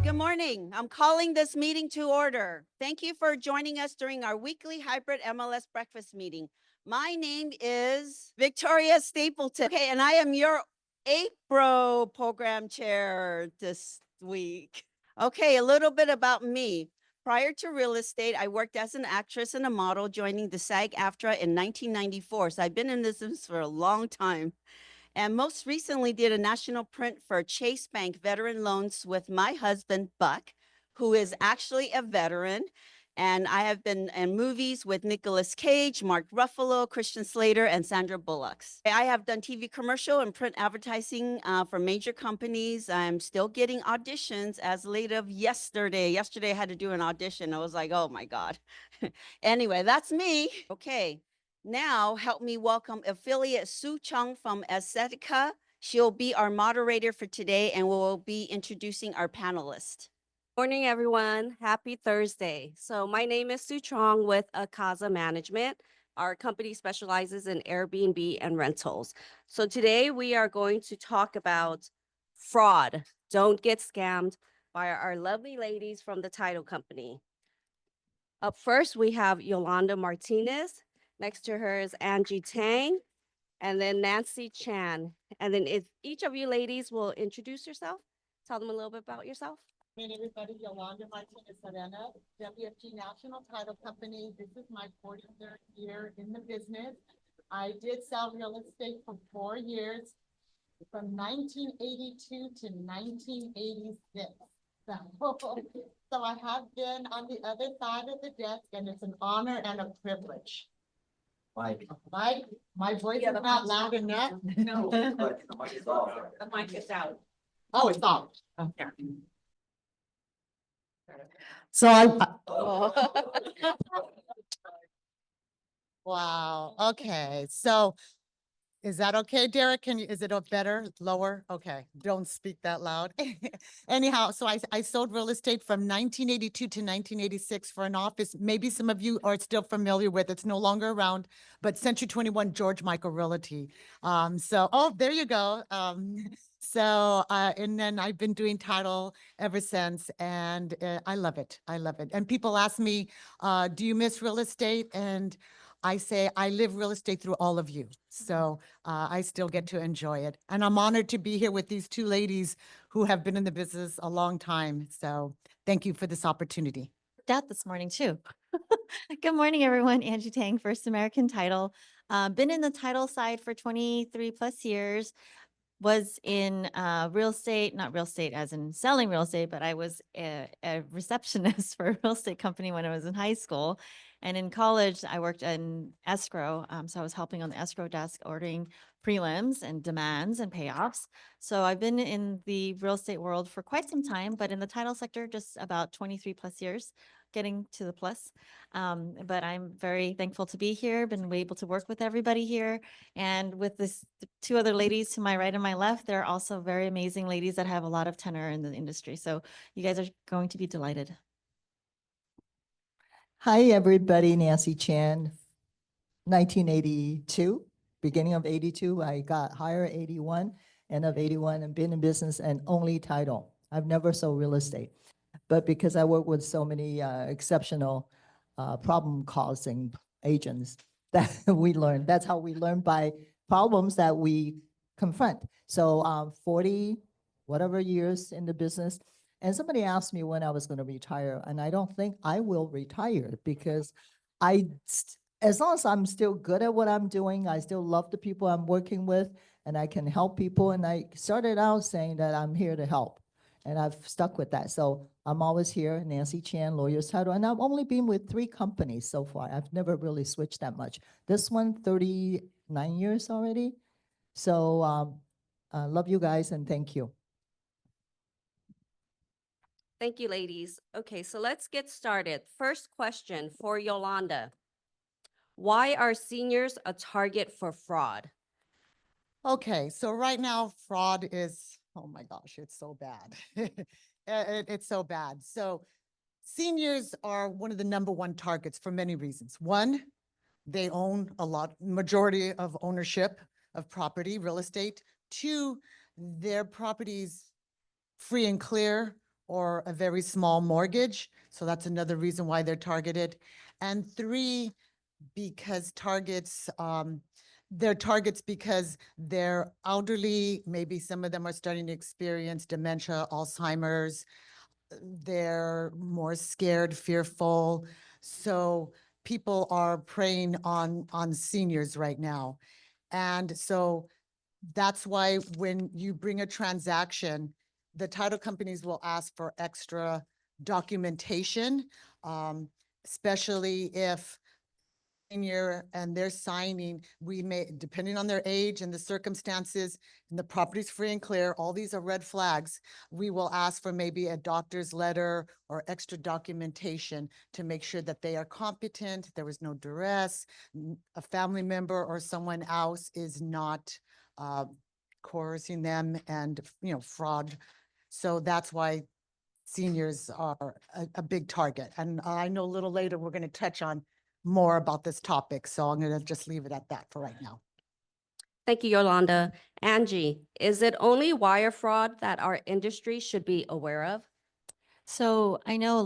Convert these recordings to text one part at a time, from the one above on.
Good morning. I'm calling this meeting to order. Thank you for joining us during our weekly hybrid MLS breakfast meeting. My name is Victoria Stapleton. Okay, and I am your April program chair this week. Okay, a little bit about me. Prior to real estate, I worked as an actress and a model, joining the SAG-AFTRA in 1994. So I've been in this business for a long time. And most recently did a national print for Chase Bank Veteran Loans with my husband, Buck, who is actually a veteran. And I have been in movies with Nicolas Cage, Mark Ruffalo, Christian Slater, and Sandra Bullock. I have done TV commercial and print advertising for major companies. I'm still getting auditions as late of yesterday. Yesterday I had to do an audition. I was like, oh my God. Anyway, that's me. Okay. Now, help me welcome affiliate Sue Chong from Acazza. She'll be our moderator for today and will be introducing our panelists. Morning, everyone. Happy Thursday. So my name is Sue Chong with Acazza Management. Our company specializes in Airbnb and rentals. So today we are going to talk about fraud. Don't get scammed by our lovely ladies from the title company. Up first, we have Yolanda Martinez. Next to her is Angie Tang, and then Nancy Chan. And then if each of you ladies will introduce yourself, tell them a little bit about yourself. Morning, everybody. Yolanda Martinez-Arenas, WFG National Title Company. This is my 43rd year in the business. I did sell real estate for 4 years, from 1982 to 1986. So I have been on the other side of the desk, and it's an honor and a privilege. Mike. My voice is not loud enough. No. The mic is off. The mic is out. Oh, it's off. Okay. So I, Wow. Okay. So is that okay, Derek? Is it better, lower? Okay. Don't speak that loud. Anyhow, so I sold real estate from 1982 to 1986 for an office. Maybe some of you are still familiar with, it's no longer around, but Century 21 George Michael Realty. There you go. And then I've been doing title ever since, and I love it. I love it. And people ask me, do you miss real estate? And I say, I live real estate through all of you. So I still get to enjoy it. And I'm honored to be here with these two ladies who have been in the business a long time. So thank you for this opportunity. That this morning too. Good morning, everyone. Angie Tang, First American Title. Been in the title side for 23 plus years. Was in real estate, not real estate as in selling real estate, but I was a receptionist for a real estate company when I was in high school. And in college, I worked in escrow. So I was helping on the escrow desk, ordering prelims and demands and payoffs. So I've been in the real estate world for quite some time, but in the title sector, just about 23 plus years, getting to the plus. But I'm very thankful to be here, been able to work with everybody here. And with this two other ladies to my right and my left, they're also very amazing ladies that have a lot of tenure in the industry. So you guys are going to be delighted. hi, everybody, Nancy Chan, 1982, beginning of 82, I got hired 81, end of 81, and been in business and only title. I've never sold real estate, but because I work with so many exceptional problem-causing agents that we learn. That's how we learn, by problems that we confront. So 40 whatever years in the business. And somebody asked me when I was going to retire, and I don't think I will retire, because as long as I'm still good at what I'm doing, I still love the people I'm working with, and I can help people. And I started out saying that I'm here to help, and I've stuck with that. So I'm always here, Nancy Chan, Lawyer's Title, and I've only been with 3 companies so far. I've never really switched that much. This one, 39 years already. So love you guys, and thank you. Thank you, ladies. Okay, so let's get started. First question for Yolanda. Why are seniors a target for fraud? Okay, so right now fraud is, oh my gosh, it's so bad. It's so bad. So seniors are one of the #1 targets for many reasons. One, they own majority of ownership of property, real estate. 2, their properties free and clear, or a very small mortgage. So that's another reason why they're targeted. And three, because they're targets because they're elderly, maybe some of them are starting to experience dementia, Alzheimer's. They're more scared, fearful. So people are preying on seniors right now. And so that's why when you bring a transaction, the title companies will ask for extra documentation, especially if senior and they're signing, we may, depending on their age and the circumstances, and the property's free and clear, all these are red flags. We will ask for maybe a doctor's letter or extra documentation to make sure that they are competent, there was no duress, a family member or someone else is not coercing them and, fraud. So that's why seniors are a big target. And I know a little later, we're going to touch on more about this topic. So I'm going to just leave it at that for right now. Thank you, Yolanda. Angie, is it only wire fraud that our industry should be aware of? So I know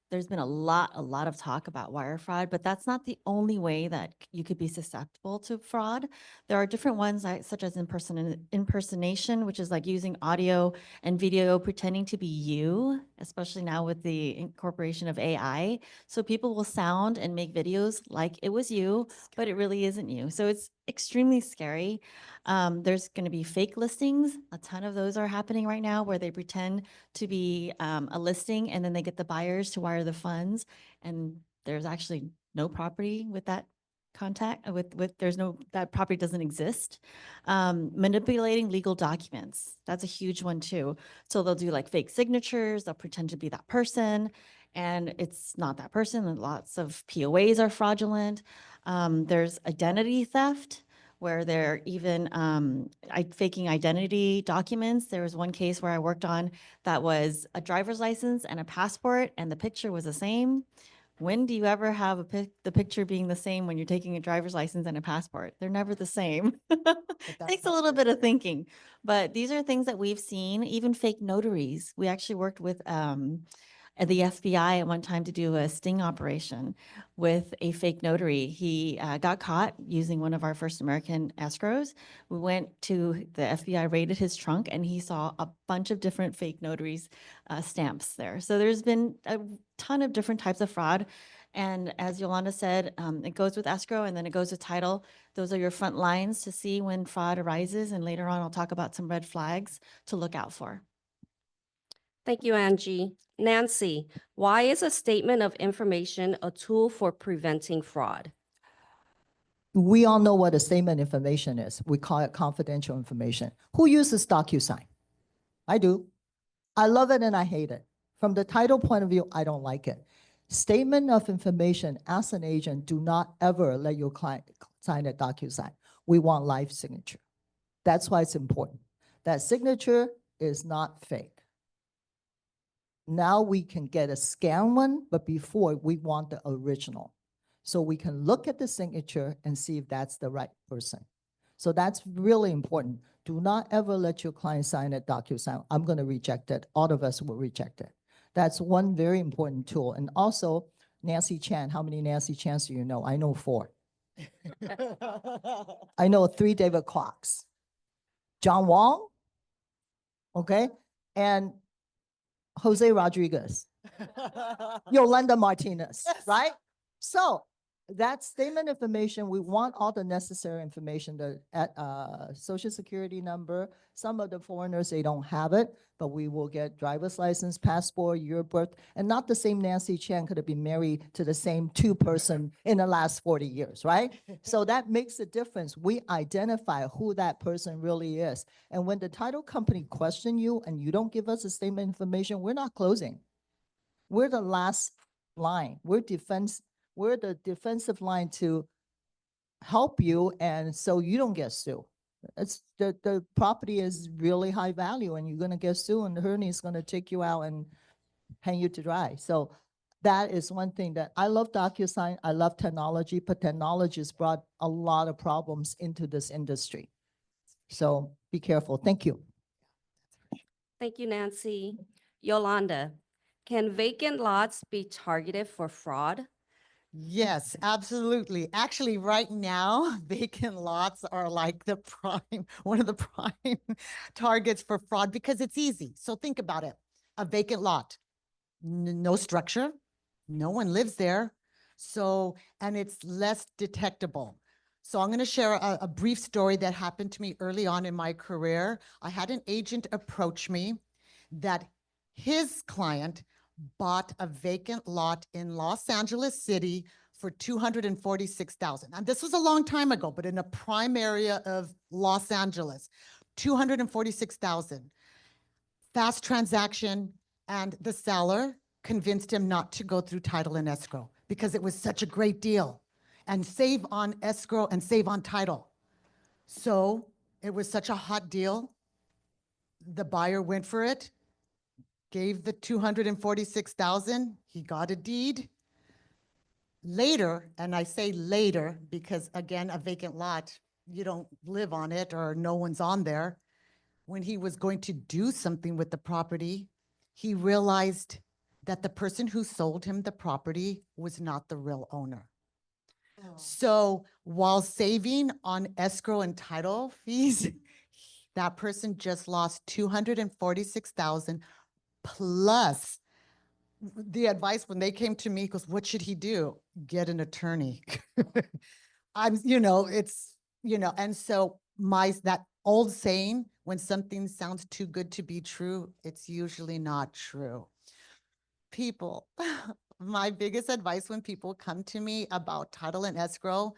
there's been a lot of talk about wire fraud, but that's not the only way that you could be susceptible to fraud. There are different ones such as impersonation, which is like using audio and video pretending to be you, especially now with the incorporation of AI. So people will sound and make videos like it was you, but it really isn't you. So it's extremely scary. There's going to be fake listings. A ton of those are happening right now where they pretend to be a listing and then they get the buyers to wire the funds. And there's actually no property with that contact that property doesn't exist. Manipulating legal documents. That's a huge one too. So they'll do like fake signatures. They'll pretend to be that person and it's not that person. And lots of POAs are fraudulent. There's identity theft where they're even faking identity documents. There was one case where I worked on that was a driver's license and a passport, and the picture was the same. When do you ever have the picture being the same when you're taking a driver's license and a passport? They're never the same. Takes a little bit of thinking, but these are things that we've seen, even fake notaries. We actually worked with at the FBI at one time to do a sting operation with a fake notary. He got caught using one of our First American escrows. We went to the FBI, raided his trunk, and he saw a bunch of different fake notaries stamps there. So there's been a ton of different types of fraud. And as Yolanda said, it goes with escrow and then it goes with title. Those are your front lines to see when fraud arises. And later on, I'll talk about some red flags to look out for. Thank you, Angie. Nancy, why is a statement of information a tool for preventing fraud? We all know what a statement information is. We call it confidential information. Who uses DocuSign? I do. I love it and I hate it. From the title point of view, I don't like it. Statement of information, as an agent, do not ever let your client sign a DocuSign. We want live signature. That's why it's important. That signature is not fake. Now we can get a scan one, but before we want the original. So we can look at the signature and see if that's the right person. So that's really important. Do not ever let your client sign a DocuSign. I'm going to reject it. All of us will reject it. That's one very important tool. And also, Nancy Chan. How many Nancy Chans do you know? I know 4. I know 3 David Clarks. John Wong, okay? And Jose Rodriguez, Yolanda Martinez, right? So that statement information, we want all the necessary information, the social security number. Some of the foreigners, they don't have it, but we will get driver's license, passport, year of birth, and not the same Nancy Chan could have been married to the same 2 person in the last 40 years, right? So that makes a difference. We identify who that person really is. And when the title company question you and you don't give us the statement information, we're not closing. We're the last line. We're the defensive line to help you, and so you don't get sued. It's the property is really high value, and you're gonna get sued, and the attorney is gonna take you out and hang you to dry. So that is one thing that I love DocuSign. I love technology, but technology has brought a lot of problems into this industry. So be careful. Thank you. Thank you, Nancy. Yolanda, can vacant lots be targeted for fraud? Yes, absolutely. Actually, right now, vacant lots are like the prime, one of the prime targets for fraud because it's easy. So think about it. A vacant lot, no structure, no one lives there. So, and it's less detectable. So I'm going to share a brief story that happened to me early on in my career. I had an agent approach me that his client bought a vacant lot in Los Angeles City for $246,000. And this was a long time ago, but in a prime area of Los Angeles, $246,000. Fast transaction, and the seller convinced him not to go through title and escrow because it was such a great deal and save on escrow and save on title. So it was such a hot deal. The buyer went for it, gave the 246,000. He got a deed. Later, and I say later because again, a vacant lot, you don't live on it or no one's on there. When he was going to do something with the property, he realized that the person who sold him the property was not the real owner. So while saving on escrow and title fees, that person just lost 246,000 plus the advice when they came to me goes, what should he do? Get an attorney. And so that old saying, when something sounds too good to be true, it's usually not true. People, my biggest advice when people come to me about title and escrow,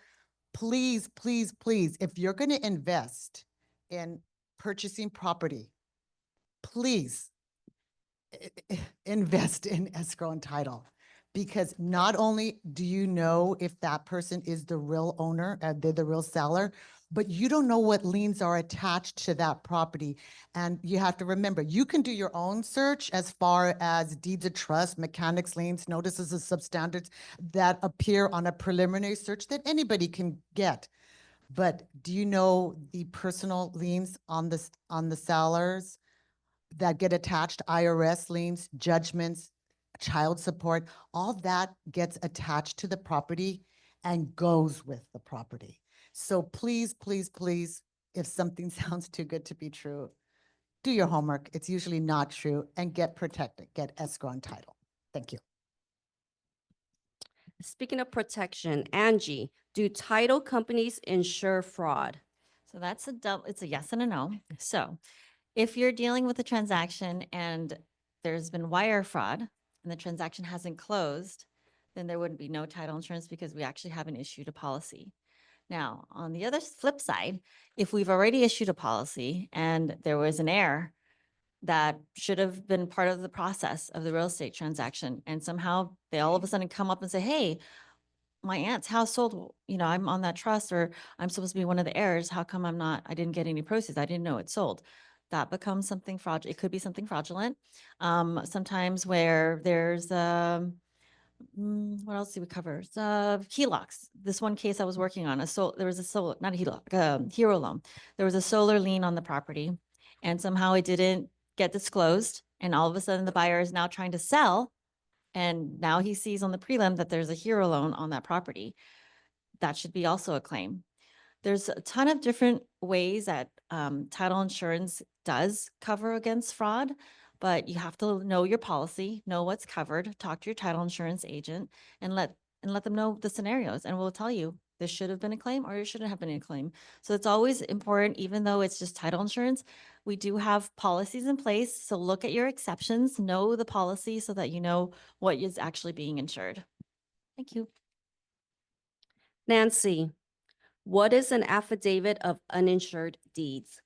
please, please, please, if you're going to invest in purchasing property, please invest in escrow and title. Because not only do you know if that person is the real owner, they're the real seller, but you don't know what liens are attached to that property. And you have to remember, you can do your own search as far as deeds of trust, mechanics liens, notices of substandards that appear on a preliminary search that anybody can get. But do you know the personal liens on the sellers that get attached, IRS liens, judgments, child support, all that gets attached to the property and goes with the property. So please, please, please, if something sounds too good to be true, do your homework. It's usually not true, and get protected, get escrow and title. Thank you. Speaking of protection, Angie, do title companies insure fraud? So that's it's a yes and a no. So if you're dealing with a transaction and there's been wire fraud and the transaction hasn't closed, then there would be no title insurance because we actually haven't issued a policy. Now, on the other flip side, if we've already issued a policy and there was an error that should have been part of the process of the real estate transaction, and somehow they all of a sudden come up and say, hey, my aunt's house sold, I'm on that trust, or I'm supposed to be one of the heirs. How come I didn't get any proceeds? I didn't know it sold. That becomes something fraudulent. It could be something fraudulent. Sometimes where there's, what else do we cover? HELOCs. This one case I was working on, there was a solar, not a HELOC, hero loan. There was a solar lien on the property, and somehow it didn't get disclosed. And all of a sudden the buyer is now trying to sell. And now he sees on the prelim that there's a hero loan on that property. That should be also a claim. There's a ton of different ways that title insurance does cover against fraud, but you have to know your policy, know what's covered, talk to your title insurance agent, and let them know the scenarios, and we'll tell you this should have been a claim or it shouldn't have been a claim. So it's always important, even though it's just title insurance, we do have policies in place. So look at your exceptions, know the policy so that you know what is actually being insured. Thank you. Nancy, what is an affidavit of uninsured deeds?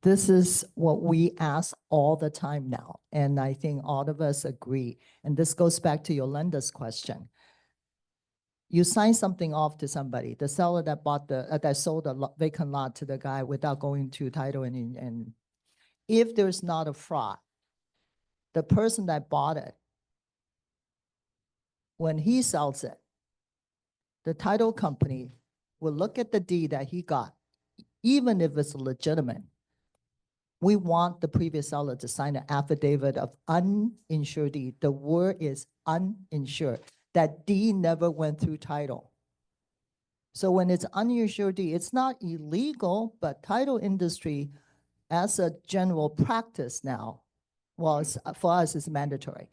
This is what we ask all the time now, and I think all of us agree. And this goes back to Yolanda's question. You sign something off to somebody, the seller that bought that sold the vacant lot to the guy without going to title, and if there's not a fraud, the person that bought it, when he sells it, the title company will look at the deed that he got, even if it's legitimate, We want the previous seller to sign an affidavit of uninsured deed. The word is uninsured. That deed never went through title. So when it's uninsured deed, it's not illegal, but title industry, as a general practice now, for us, it's mandatory,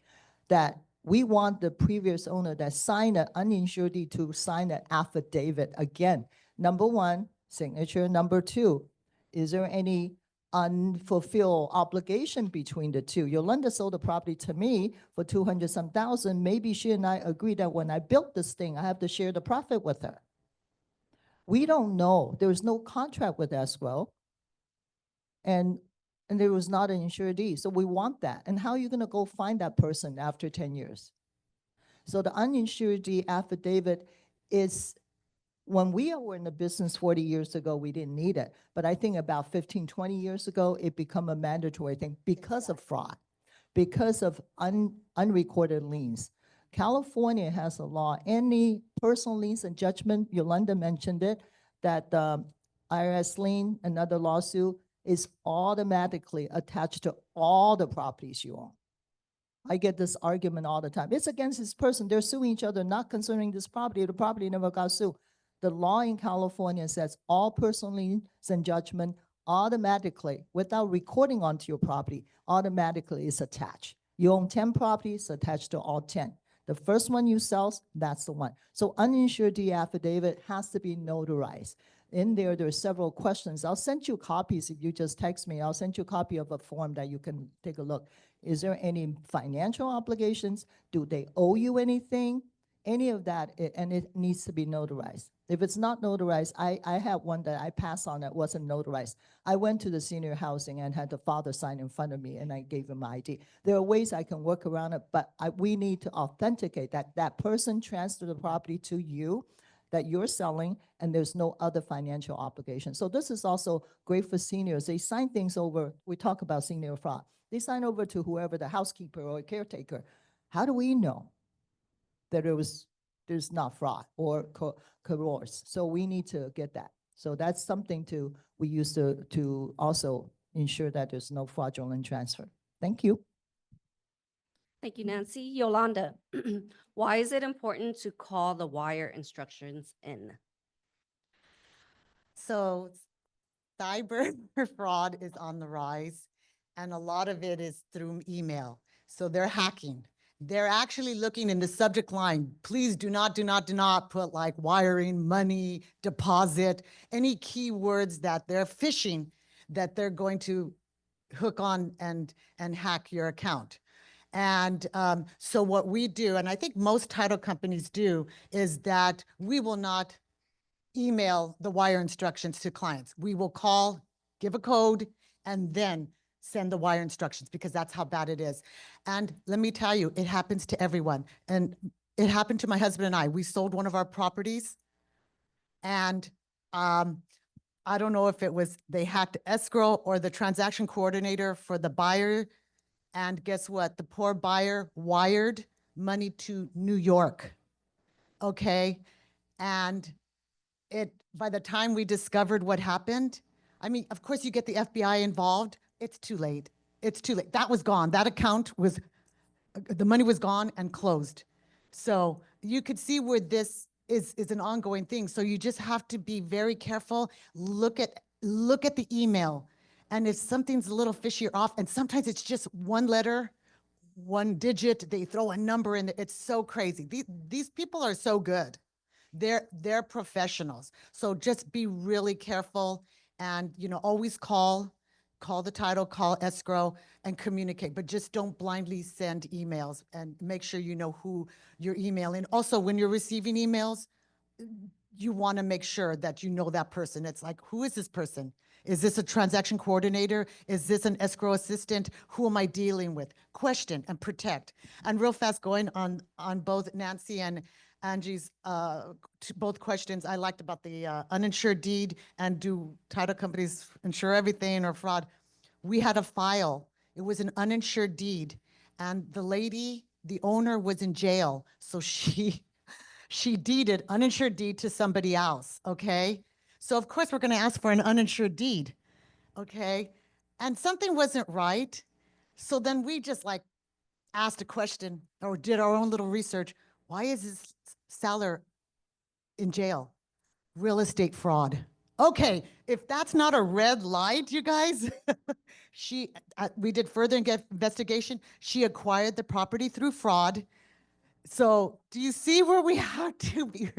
that we want the previous owner that signed an uninsured deed to sign an affidavit again. Number one, signature. Number two, is there any unfulfilled obligation between the two? Yolanda sold the property to me for 200 some thousand. Maybe she and I agree that when I built this thing, I have to share the profit with her. We don't know. There was no contract with escrow. And there was not an insured deed. So we want that. And how are you going to go find that person after 10 years? So the uninsured deed affidavit is, when we were in the business 40 years ago, we didn't need it. But I think about 15, 20 years ago, it became a mandatory thing because of fraud, because of unrecorded liens. California has a law, any personal liens and judgment, Yolanda mentioned it, that IRS lien, another lawsuit, is automatically attached to all the properties you own. I get this argument all the time. It's against this person. They're suing each other, not concerning this property. The property never got sued. The law in California says all personal liens and judgment automatically, without recording onto your property, automatically is attached. You own 10 properties, attached to all 10. The first one you sell, that's the one. So uninsured deed affidavit has to be notarized. In there are several questions. I'll send you copies if you just text me. I'll send you a copy of a form that you can take a look. Is there any financial obligations? Do they owe you anything? Any of that, and it needs to be notarized. If it's not notarized, I have one that I passed on that wasn't notarized. I went to the senior housing and had the father sign in front of me, and I gave him my ID. There are ways I can work around it, but we need to authenticate that that person transferred the property to you, that you're selling, and there's no other financial obligation. So this is also great for seniors. They sign things over. We talk about senior fraud. They sign over to whoever, the housekeeper or caretaker. How do we know that there's not fraud or coerce? So we need to get that. So that's something we use to also ensure that there's no fraudulent transfer. Thank you. Thank you, Nancy. Yolanda, why is it important to call the wire instructions in? So cyber fraud is on the rise, and a lot of it is through email. So they're hacking. They're actually looking in the subject line. Please do not put like wiring, money, deposit, any keywords that they're phishing that they're going to hook on and hack your account. And so what we do, and I think most title companies do, is that we will not email the wire instructions to clients. We will call, give a code, and then send the wire instructions, because that's how bad it is. And let me tell you, it happens to everyone. And it happened to my husband and I. We sold one of our properties, and I don't know if it was they hacked escrow or the transaction coordinator for the buyer. And guess what? The poor buyer wired money to New York. Okay. And by the time we discovered what happened, I mean, of course you get the FBI involved. It's too late. It's too late. That was gone. That account was, the money was gone and closed. So you could see where this is an ongoing thing. So you just have to be very careful. Look at the email. And if something's a little fishy or off, and sometimes it's just one letter, one digit, they throw a number in there. It's so crazy. These people are so good. They're professionals. So just be really careful, and always call the title, call escrow, and communicate. But just don't blindly send emails, and make sure you know who you're emailing. Also, when you're receiving emails, you want to make sure that you know that person. It's like, who is this person? Is this a transaction coordinator? Is this an escrow assistant? Who am I dealing with? Question and protect. And real fast, going on both Nancy and Angie's both questions, I liked about the uninsured deed, and do title companies insure everything or fraud? We had a file. It was an uninsured deed, and the lady, the owner, was in jail, so she deeded uninsured deed to somebody else. Okay, so of course we're going to ask for an uninsured deed. Okay, and something wasn't right. So then we just like asked a question or did our own little research. Why is this seller in jail? Real estate fraud. Okay, if that's not a red light, you guys, we did further investigation. She acquired the property through fraud. So do you see where we have to be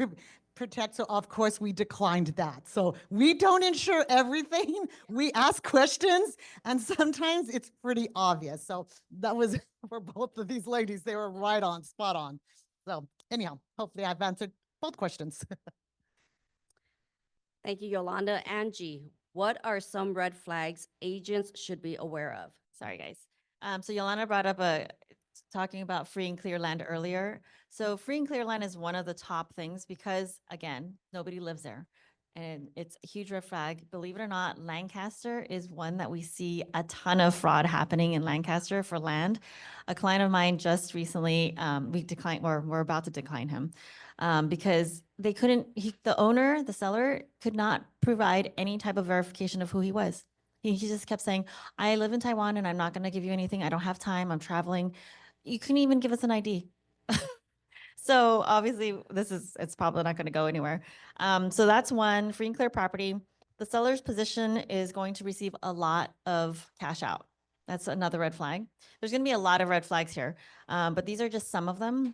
protect? So of course we declined that. So we don't insure everything. We ask questions and sometimes it's pretty obvious. So that was for both of these ladies. They were right on, spot on. So anyhow, hopefully I've answered both questions. Thank you, Yolanda. Angie, what are some red flags agents should be aware of? Sorry, guys. So Yolanda brought up talking about free and clear land earlier. So free and clear land is one of the top things because, again, nobody lives there. And it's a huge red flag. Believe it or not, Lancaster is one that we see a ton of fraud happening in Lancaster for land. A client of mine just recently, we're about to decline him because they couldn't, the seller could not provide any type of verification of who he was. He just kept saying, I live in Taiwan and I'm not going to give you anything. I don't have time. I'm traveling. You couldn't even give us an ID. So obviously it's probably not going to go anywhere. So that's one, free and clear property. The seller's position is going to receive a lot of cash out. That's another red flag. There's going to be a lot of red flags here, but these are just some of them.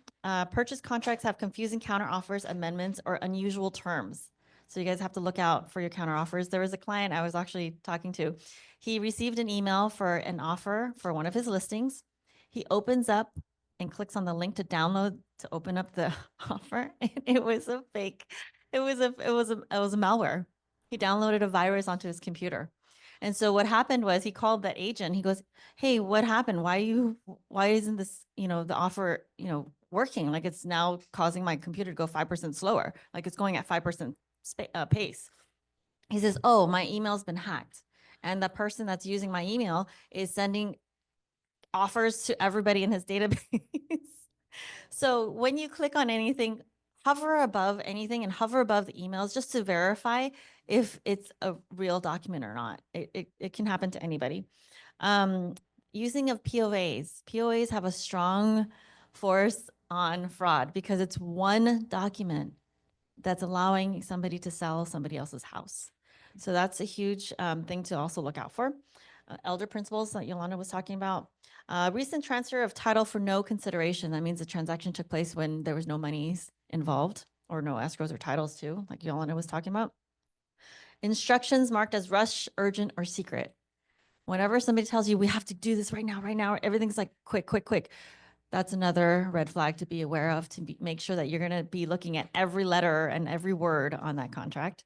Purchase contracts have confusing counteroffers, amendments, or unusual terms. So you guys have to look out for your counteroffers. There was a client I was actually talking to. He received an email for an offer for one of his listings. He opens up and clicks on the link to download to open up the offer. And it was a fake. It was a malware. He downloaded a virus onto his computer. And so what happened was he called that agent. He goes, "Hey, what happened? Why isn't this, the offer, working? Like it's now causing my computer to go 5% slower. Like it's going at 5% pace." He says, "Oh, my email's been hacked. And the person that's using my email is sending offers to everybody in his database." So when you click on anything, hover above anything and hover above the emails just to verify if it's a real document or not. It can happen to anybody. Using of POAs. POAs have a strong force on fraud because it's one document that's allowing somebody to sell somebody else's house. So that's a huge thing to also look out for. Elder principles that Yolanda was talking about. Recent transfer of title for no consideration. That means the transaction took place when there was no monies involved or no escrows or titles too, like Yolanda was talking about. Instructions marked as rush, urgent, or secret. Whenever somebody tells you we have to do this right now, everything's like quick, quick, quick. That's another red flag to be aware of, to make sure that you're going to be looking at every letter and every word on that contract.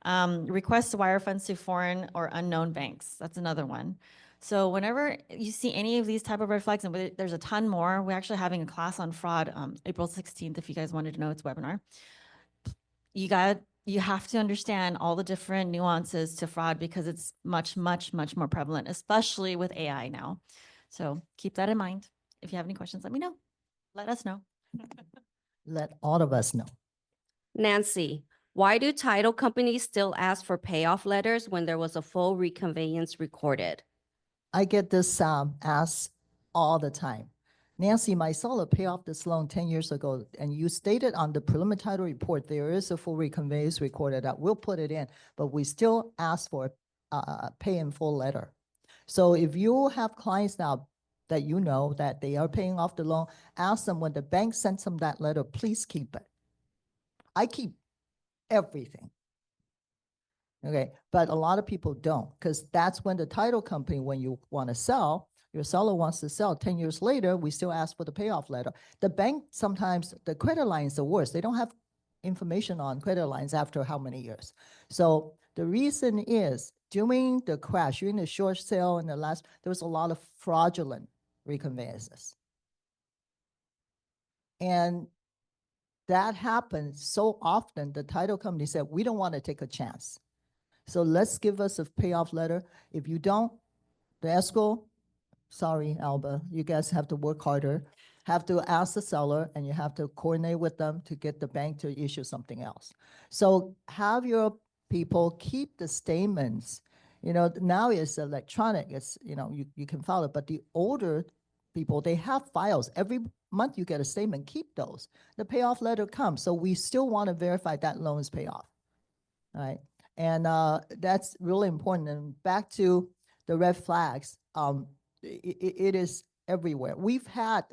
Request to wire funds to foreign or unknown banks. That's another one. So whenever you see any of these type of red flags, and there's a ton more, we're actually having a class on fraud April 16th, if you guys wanted to know, it's a webinar. You have to understand all the different nuances to fraud because it's much, much, much more prevalent, especially with AI now. So keep that in mind. If you have any questions, let me know. Let us know. Let all of us know. Nancy, why do title companies still ask for payoff letters when there was a full reconveyance recorded? I get this asked all the time. Nancy, my seller paid off this loan 10 years ago, and you stated on the preliminary title report there is a full reconveyance recorded. That we'll put it in, but we still ask for a pay in full letter. So if you have clients now that you know that they are paying off the loan, ask them when the bank sends them that letter, please keep it. I keep everything. Okay, but a lot of people don't, because that's when the title company, when you want to sell, your seller wants to sell 10 years later, we still ask for the payoff letter. The bank, sometimes the credit line is the worst. They don't have information on credit lines after how many years. So the reason is during the crash, during the short sale and there was a lot of fraudulent reconveyances. And that happened so often, the title company said, we don't want to take a chance. So let's give us a payoff letter. If you don't, the escrow, sorry, Alba, you guys have to work harder, have to ask the seller, and you have to coordinate with them to get the bank to issue something else. So have your people keep the statements You know, now it's electronic. It's, you can file it, but the older people, they have files. Every month you get a statement, keep those. The payoff letter comes. So we still want to verify that loan is paid off. All right. And that's really important. And back to the red flags, it is everywhere. We've had,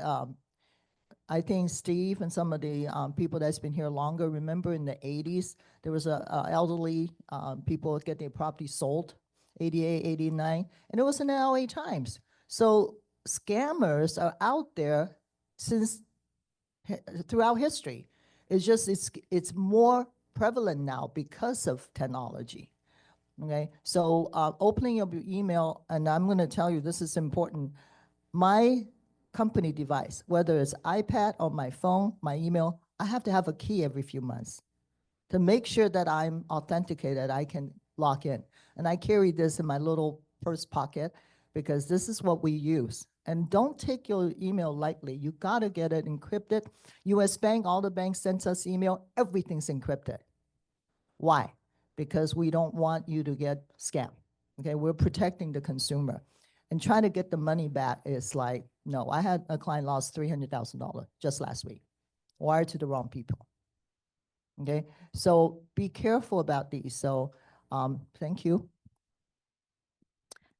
I think Steve and some of the people that's been here longer, remember in the 80s, there was a elderly people get their property sold, 88, 89, and it was in the LA Times. So scammers are out there since throughout history. It's just, it's more prevalent now because of technology. Okay, so opening up your email, and I'm going to tell you this is important. My company device, whether it's iPad or my phone, my email, I have to have a key every few months to make sure that I'm authenticated, I can log in. And I carry this in my little purse pocket because this is what we use. And don't take your email lightly. You gotta get it encrypted. US Bank, all the banks send us email, everything's encrypted. Why? Because we don't want you to get scammed. Okay, we're protecting the consumer. And trying to get the money back is like, no, I had a client lost $300,000 just last week, wired to the wrong people. Okay, so be careful about these. So thank you.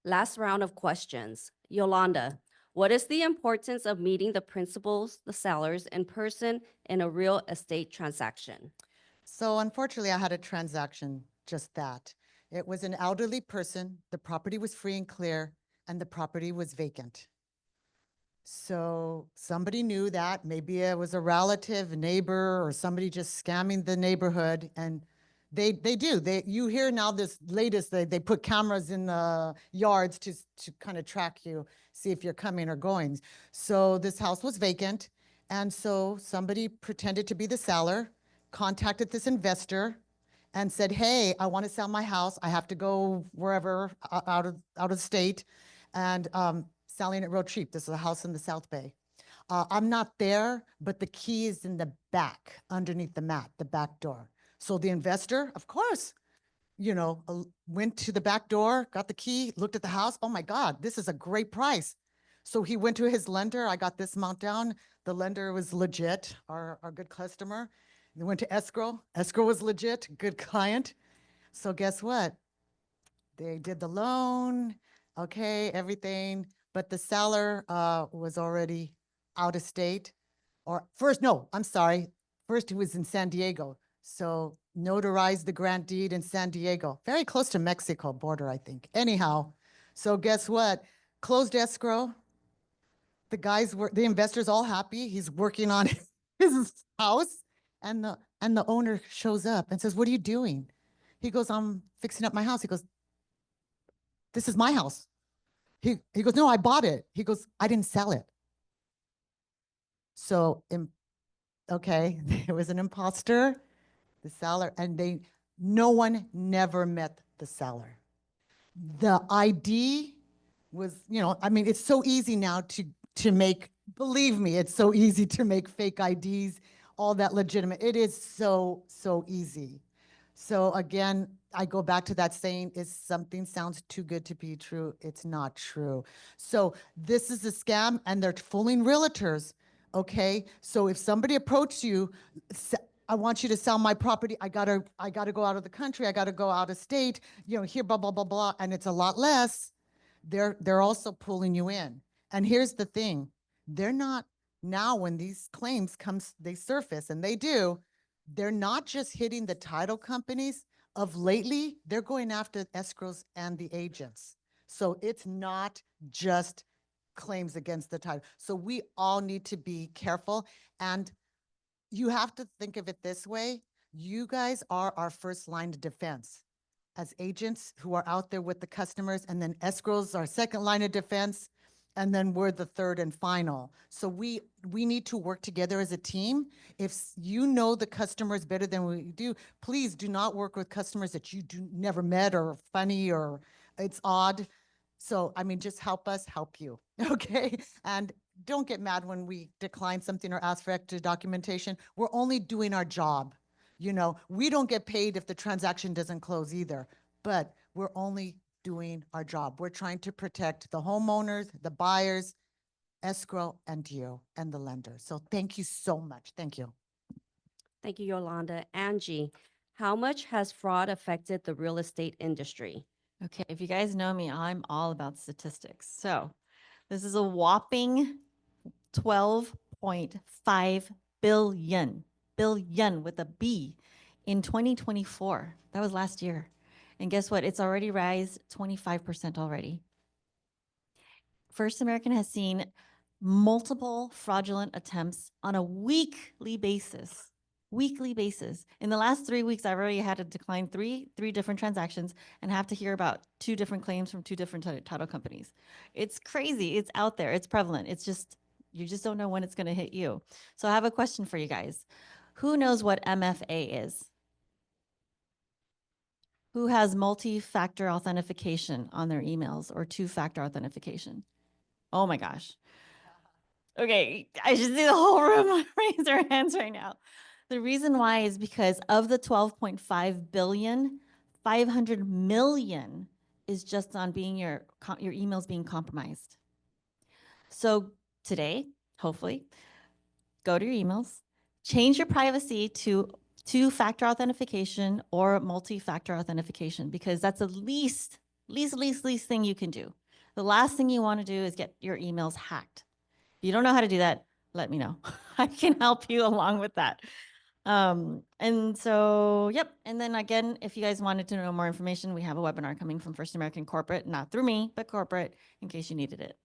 Last round of questions. Yolanda, what is the importance of meeting the principals, the sellers in person in a real estate transaction? So unfortunately, I had a transaction just that. It was an elderly person, the property was free and clear, and the property was vacant. So somebody knew that, maybe it was a relative, a neighbor, or somebody just scamming the neighborhood, and they do. You hear now this latest, they put cameras in the yards to kind of track you, see if you're coming or going. So this house was vacant, and so somebody pretended to be the seller, contacted this investor, and said, "Hey, I want to sell my house. I have to go wherever out of state, and selling it real cheap. This is a house in the South Bay. I'm not there, but the key is in the back, underneath the mat, the back door." So the investor, of course, went to the back door, got the key, looked at the house. Oh my God, this is a great price. So he went to his lender. I got this amount down. The lender was legit, our good customer. They went to escrow. Escrow was legit, good client. So guess what? They did the loan, okay, everything, but the seller was already out of state. Or first, no, I'm sorry. First, he was in San Diego. So notarized the grant deed in San Diego, very close to Mexico border, I think. Anyhow, so guess what? Closed escrow. The investors all happy. He's working on his house, and the owner shows up and says, "What are you doing?" He goes, "I'm fixing up my house." He goes, "This is my house." He goes, "No, I bought it." He goes, "I didn't sell it." So, okay, there was an imposter, the seller, and no one never met the seller. The ID was, I mean, it's so easy now to make, believe me, it's so easy to make fake IDs, all that legitimate. It is so easy. So again, I go back to that saying, is something sounds too good to be true, it's not true. So this is a scam, and they're fooling realtors, okay? So if somebody approaches you, "I want you to sell my property. I gotta go out of the country. I gotta go out of state, here, blah, blah, blah, blah," and it's a lot less, they're also pulling you in. And here's the thing, they're not, now when these claims they surface, and they do, they're not just hitting the title companies. Of lately, they're going after escrows and the agents. So it's not just claims against the title. So we all need to be careful, and you have to think of it this way. You guys are our first line of defense as agents who are out there with the customers, and then escrows are second line of defense, and then we're the third and final. So we need to work together as a team. If you know the customers better than we do, please do not work with customers that you never met, or funny, or it's odd. So, I mean, just help us help you, okay? And don't get mad when we decline something or ask for extra documentation. We're only doing our job. We don't get paid if the transaction doesn't close either, but we're only doing our job. We're trying to protect the homeowners, the buyers, escrow, and you, and the lender. So thank you so much. Thank you. Thank you, Yolanda. Angie, how much has fraud affected the real estate industry? Okay, if you guys know me, I'm all about statistics. So this is a whopping 12.5 billion with a B in 2024. That was last year. And guess what? It's already rise 25% already. First American has seen multiple fraudulent attempts on a weekly basis. Weekly basis. In the last 3 weeks, I've already had to decline three different transactions and have to hear about 2 different claims from 2 different title companies. It's crazy. It's out there. It's prevalent. It's just, you just don't know when it's going to hit you. So I have a question for you guys. Who knows what MFA is? Who has multi-factor authentication on their emails or 2-factor authentication? Oh my gosh. Okay, I should see the whole room raise their hands right now. The reason why is because of the 12.5 billion, 500 million is just on being your emails being compromised. So today, hopefully, go to your emails, change your privacy to 2-factor authentication or multi-factor authentication, because that's the least thing you can do. The last thing you want to do is get your emails hacked. If you don't know how to do that, let me know. I can help you along with that. And so, yep. And then again, if you guys wanted to know more information, we have a webinar coming from First American Corporate, not through me, but corporate, in case you needed it.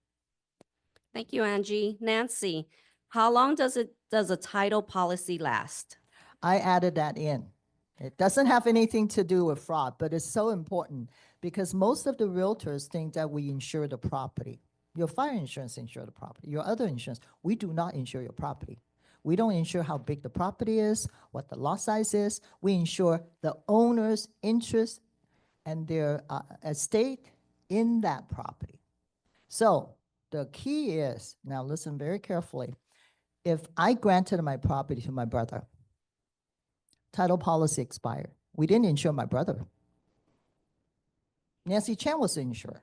Thank you, Angie. Nancy, how long does a title policy last? I added that in. It doesn't have anything to do with fraud, but it's so important because most of the realtors think that we insure the property. Your fire insurance insure the property. Your other insurance, we do not insure your property. We don't insure how big the property is, what the lot size is. We insure the owner's interest and their estate in that property. So the key is, now listen very carefully, if I granted my property to my brother, title policy expired. We didn't insure my brother. Nancy Chan was the insurer.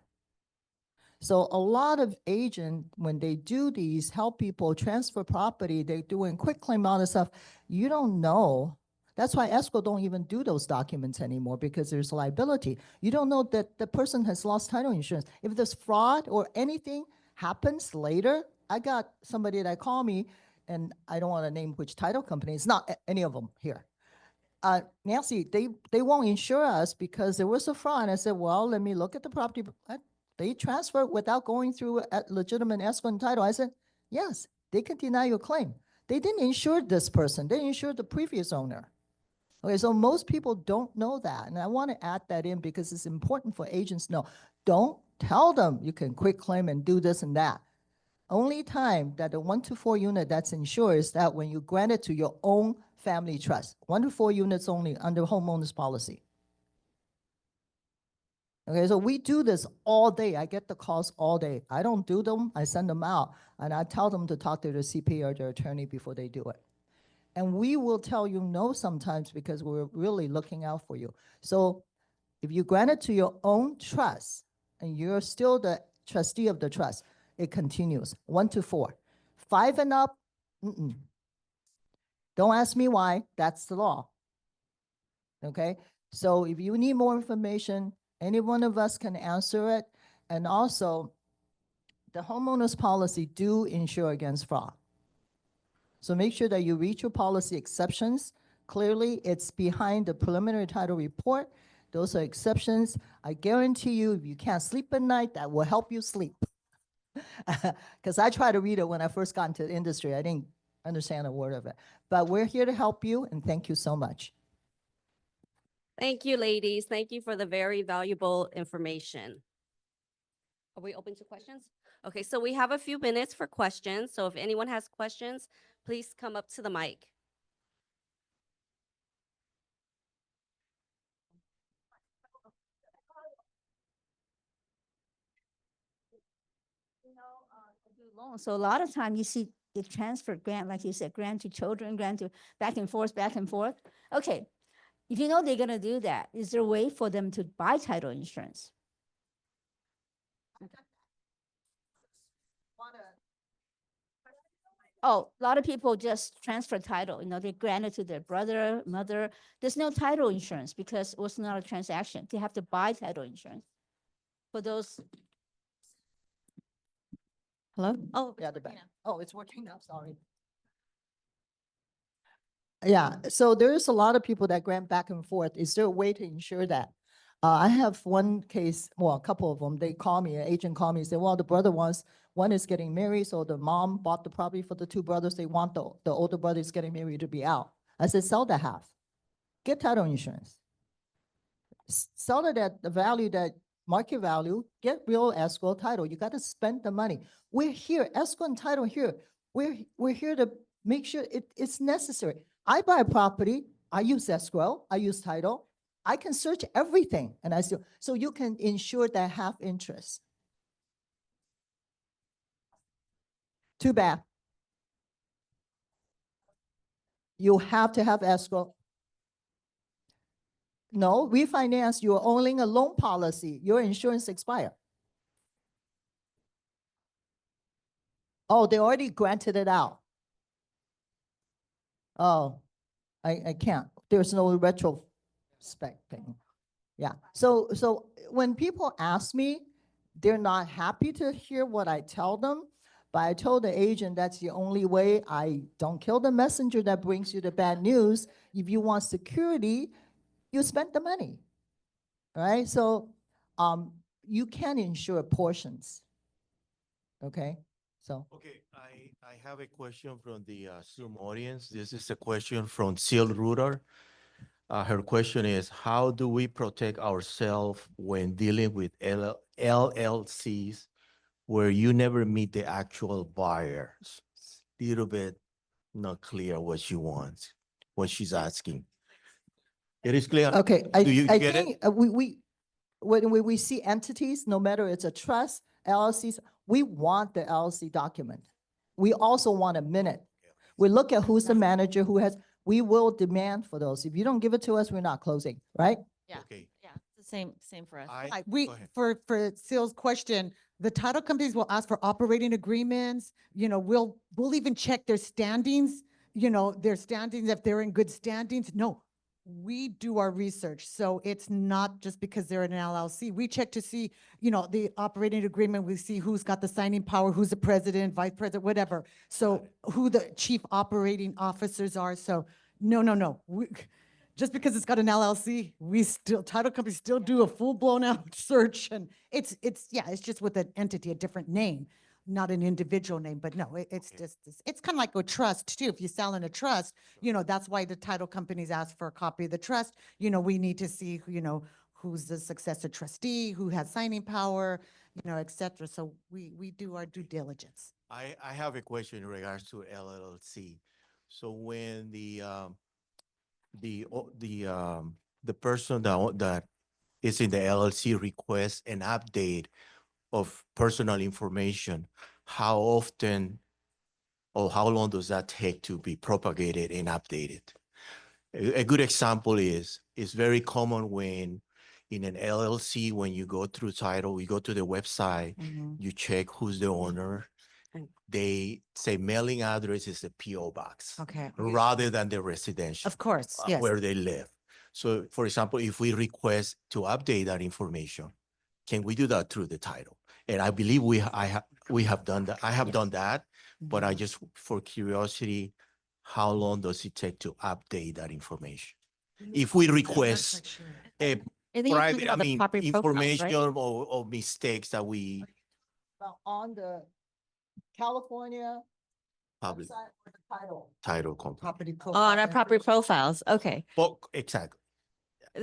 So a lot of agents, when they do these, help people transfer property, they're doing quick claim, all this stuff. You don't know. That's why escrow don't even do those documents anymore, because there's liability. You don't know that the person has lost title insurance. If there's fraud or anything happens later, I got somebody that called me, and I don't want to name which title company. It's not any of them here. Nancy, they won't insure us because there was a fraud. I said, well, let me look at the property. They transferred without going through a legitimate escrow and title. I said, yes, they can deny your claim. They didn't insure this person. They insured the previous owner. Okay, so most people don't know that. And I want to add that in because it's important for agents to know. Don't tell them you can quick claim and do this and that. Only time that the 1 to 4 unit that's insured is that when you grant it to your own family trust. 1 to 4 units only under homeowners policy. Okay, so we do this all day. I get the calls all day. I don't do them, I send them out, and I tell them to talk to their CPA or their attorney before they do it. And we will tell you no sometimes because we're really looking out for you. So if you grant it to your own trust and you're still the trustee of the trust, it continues 1 to 4. 5 and up, don't ask me why, that's the law. Okay, so if you need more information, any one of us can answer it. And also, the homeowners policy do insure against fraud. So make sure that you read your policy exceptions. Clearly, it's behind the preliminary title report. Those are exceptions. I guarantee you, if you can't sleep at night, that will help you sleep. Because I tried to read it when I first got into the industry. I didn't understand a word of it. But we're here to help you, and thank you so much. Thank you, ladies. Thank you for the very valuable information. Are we open to questions? Okay, so we have a few minutes for questions. So if anyone has questions, please come up to the mic. Loan. So a lot of time you see the transfer grant, like you said, grant to children, grant to back and forth, back and forth. Okay, if you know they're gonna do that, is there a way for them to buy title insurance? Oh, a lot of people just transfer title, they grant it to their brother, mother. There's no title insurance because it was not a transaction. They have to buy title insurance. For those, Hello? Oh, Yeah, the back. Christina. Oh, it's working now, sorry. Yeah, so there's a lot of people that grant back and forth. Is there a way to ensure that? I have one case, well, a couple of them, they call me, an agent called me and said, well, the brother wants, one is getting married, so the mom bought the property for the two brothers. They want the older brother is getting married to be out. I said, sell the half, get title insurance. Sell it at the value that market value, get real escrow title. You got to spend the money. We're here, escrow and title here. We're here to make sure it's necessary. I buy a property, I use escrow, I use title. I can search everything and I say, so you can insure that half interest. Too bad. You have to have escrow. No, refinance, you're owning a loan policy, your insurance expire. Oh, they already granted it out. Oh, I can't. There's no retrospect thing. Yeah. So when people ask me, they're not happy to hear what I tell them. But I told the agent that's the only way. I don't kill the messenger that brings you the bad news. If you want security, you spend the money. Right? So you can insure portions. Okay. So Okay, I have a question from the Zoom audience. This is a question from Seal Rudder. Her question is, how do we protect ourselves when dealing with LLCs where you never meet the actual buyers? Little bit not clear what she wants, what she's asking. It is clear? okay, Do you I get it? think when we see entities, no matter it's a trust, LLCs, we want the LLC document. We also want a minute. We look at who's the manager, we will demand for those. If you don't give it to us, we're not closing, right? Yeah. Okay. Yeah, it's the same for us. I, Like we, go ahead. for Sale's question, the title companies will ask for operating agreements. We'll even check their standings, if they're in good standings. No, we do our research. So it's not just because they're an LLC. We check to see, the operating agreement. We see who's got the signing power, who's the president, vice president, whatever. So who the chief operating officers are. So no. Just because it's got an LLC, title companies still do a full-blown out search, and it's just with an entity, a different name, not an individual name, but no, it's just, it's kind of like a trust too. If you sell in a trust, that's why the title companies ask for a copy of the trust. We need to see, who's the successor trustee, who has signing power, et cetera. So we do our due diligence. I have a question in regards to LLC. So when the person that is in the LLC requests an update of personal information, how often or how long does that take to be propagated and updated? A good example is, it's very common when in an LLC, when you go through title, you go to the website, you check who's the owner. They say mailing address is a PO box. Okay. Rather than the residential. Of course, yes. Where they live. So for example, if we request to update that information, can we do that through the title? And I believe we have done that. I have done that, but I just, for curiosity, how long does it take to update that information? If we request a I think you're talking private, about the property profiles, information right? or mistakes that we Now, on the California probably website or the title. title company. Property Oh, on our property profiles, okay. But exactly.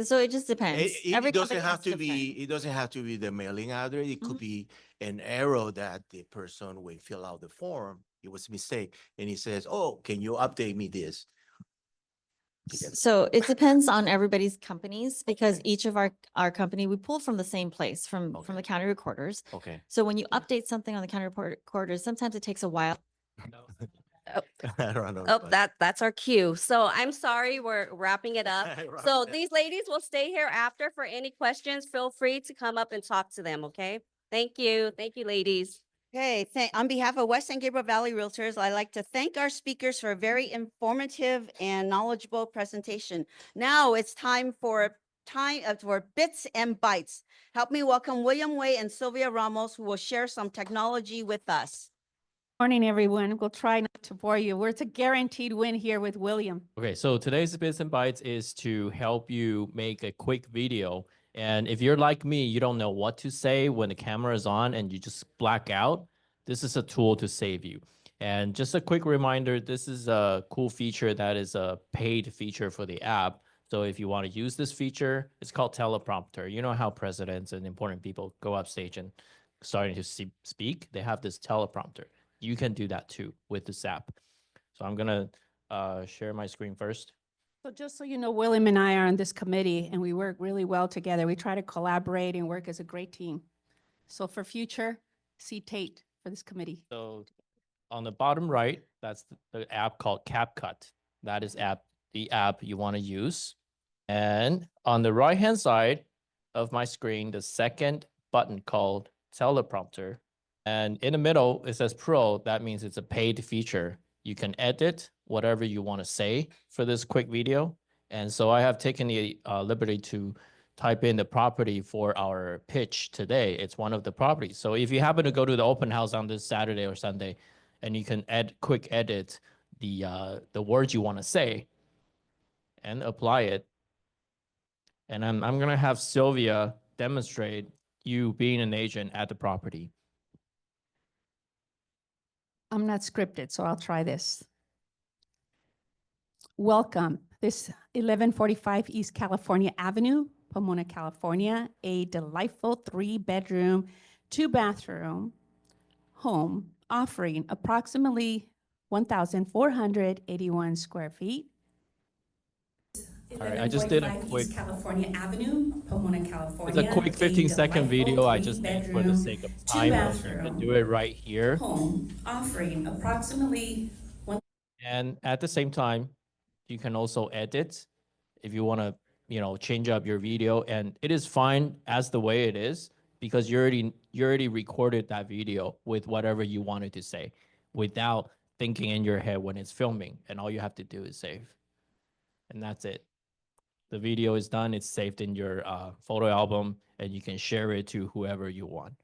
So it just depends. Every It doesn't company have is to different. be, it doesn't have to be the mailing address. It could Mhm. be an error that the person will fill out the form. It was a mistake. And he says, oh, can you update me this? So it depends on everybody's companies because each of our company, we pull from the same place, from Okay. the county recorders. Okay. So when you update something on the county recorders, sometimes it takes a while. I don't know. Oh, but- that's our cue. So I'm sorry, we're wrapping it up. Right. So these ladies will stay here after for any questions. Feel free to come up and talk to them, okay? Thank you. Thank you, ladies. Okay, on behalf of West and Gabriel Valley Realtors, I'd like to thank our speakers for a very informative and knowledgeable presentation. Now it's time for bits and bytes. Help me welcome William Way and Sylvia Ramos, who will share some technology with us. Morning, everyone. We'll try not to bore you. It's a guaranteed win here with William. Okay, so today's Bits and Bytes is to help you make a quick video. And if you're like me, you don't know what to say when the camera is on and you just black out, this is a tool to save you. And just a quick reminder, this is a cool feature that is a paid feature for the app. So if you want to use this feature, it's called teleprompter. You know how presidents and important people go up stage and starting to speak? They have this teleprompter. You can do that too with this app. So I'm going to share my screen first. So just so you know, William and I are on this committee and we work really well together. We try to collaborate and work as a great team. So for future, see Tate for this committee. So on the bottom right, that's the app called CapCut. That is the app you want to use. And on the right-hand side of my screen, the second button called teleprompter. And in the middle, it says Pro. That means it's a paid feature. You can edit whatever you want to say for this quick video. And so I have taken the liberty to type in the property for our pitch today. It's one of the properties. So if you happen to go to the open house on this Saturday or Sunday, and you can quick edit the words you want to say and apply it. And I'm going to have Sylvia demonstrate you being an agent at the property. I'm not scripted, so I'll try this. Welcome. This 1145 East California Avenue, Pomona, California, a delightful 3-bedroom, 2-bathroom home offering approximately 1,481 square feet. All right, I just did a quick California Avenue, Pomona, California. It's a quick 15-second video. I just made for the sake of time. You can do it right here. Home offering approximately And at the same time, you can also edit if you want to, change up your video. And it is fine as the way it is because you already recorded that video with whatever you wanted to say without thinking in your head when it's filming. And all you have to do is save. And that's it. The video is done. It's saved in your photo album, and you can share it to whoever you want.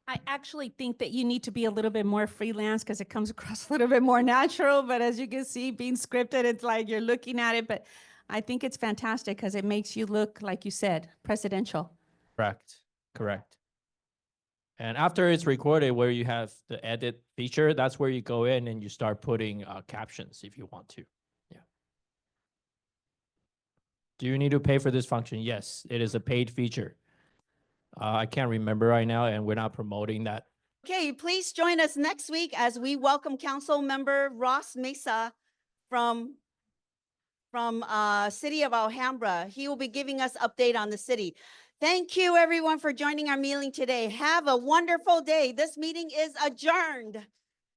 I actually think that you need to be a little bit more freelance because it comes across a little bit more natural. But as you can see, being scripted, it's like you're looking at it. But I think it's fantastic because it makes you look, like you said, presidential. Correct. And after it's recorded, where you have the edit feature, that's where you go in and you start putting captions if you want to. Yeah. Do you need to pay for this function? Yes, it is a paid feature. I can't remember right now, and we're not promoting that. Okay, please join us next week as we welcome Council Member Ross Mesa from City of Alhambra. He will be giving us update on the city. Thank you, everyone, for joining our meeting today. Have a wonderful day. This meeting is adjourned.